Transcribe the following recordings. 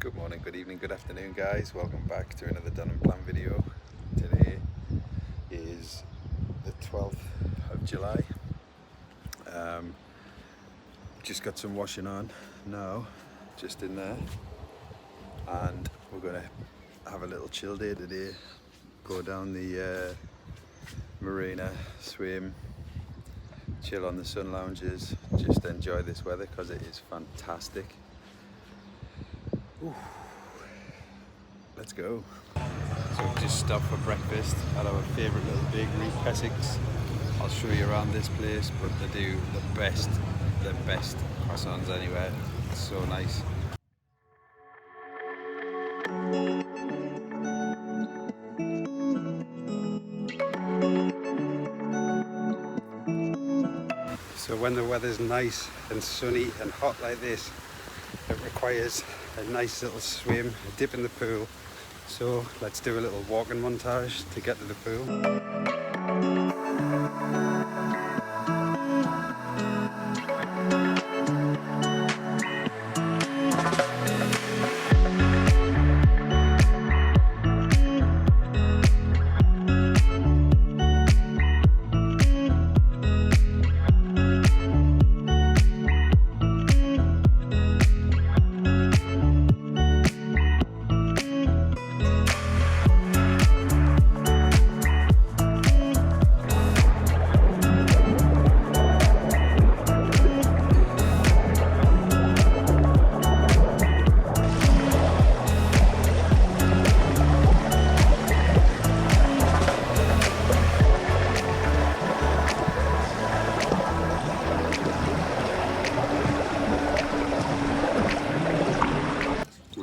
Good morning, good evening, good afternoon guys. Welcome back to another done and planned video. Today is the 12th of July. Just got some washing on now, just in there. And we're going to have a little chill day today. Go down the marina, swim, chill on the sun lounges, just enjoy this weather because it is fantastic. Ooh. Let's go. So we've just stopped for breakfast at our favourite little bakery, Pesix. I'll show you around this place, but they do the best croissants anywhere. It's so nice. So when the weather's nice and sunny and hot like this, it requires a nice little swim, a dip in the pool. So let's do a little walking montage to get to the pool.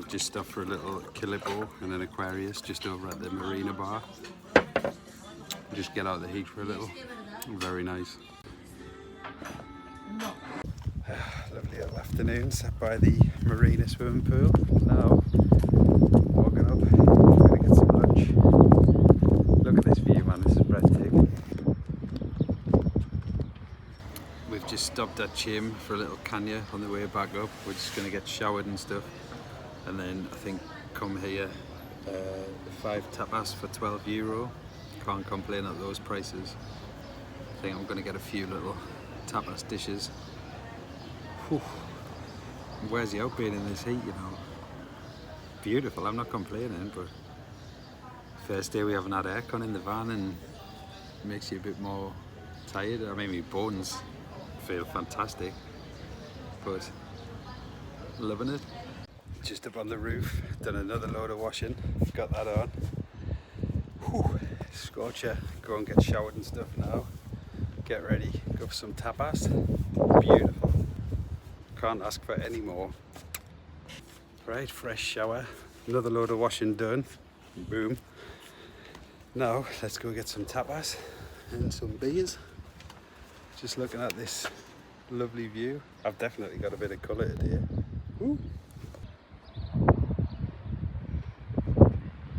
Just stopped for a little Kilipo and an Aquarius just over at the marina bar. Just get out of the heat for a little. Very nice. Lovely little afternoon sat by the marina swimming pool. Now walking up, gonna get some lunch. Look at this view, man, this is breathtaking. We've just stopped at Chim for a little canya on the way back up. We're just gonna get showered and stuff. And then I think come here, 5 tapas for €12. Can't complain at those prices. I think I'm going to get a few little tapas dishes. Whew. Where's the out being in this heat, you know? Beautiful, I'm not complaining, but first day we haven't had aircon in the van and it makes you a bit more tired. I mean, my bones feel fantastic, but loving it. Just up on the roof, done another load of washing, got that on. Whew, scorcher, go and get showered and stuff now. Get ready, go for some tapas. Beautiful, can't ask for any more. Right, fresh shower, another load of washing done, boom. Now let's go get some tapas and some beers. Just looking at this lovely view. I've definitely got a bit of colour today. Ooh.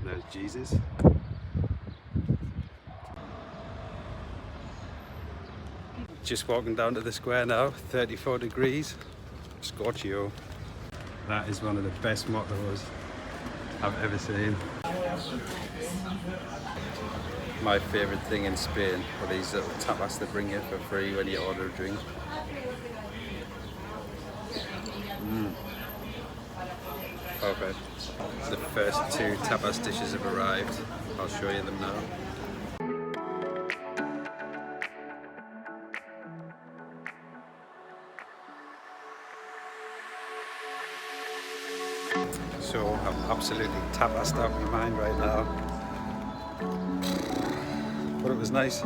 There's Jesus. Just walking down to the square now, 34 degrees, Scorchio. That is one of the best mottos I've ever seen. My favourite thing in Spain are these little tapas they bring you for free when you order a drink. Perfect. The first 2 tapas dishes have arrived. I'll show you them now. So I'm absolutely tapased out of my mind right now. But it was nice.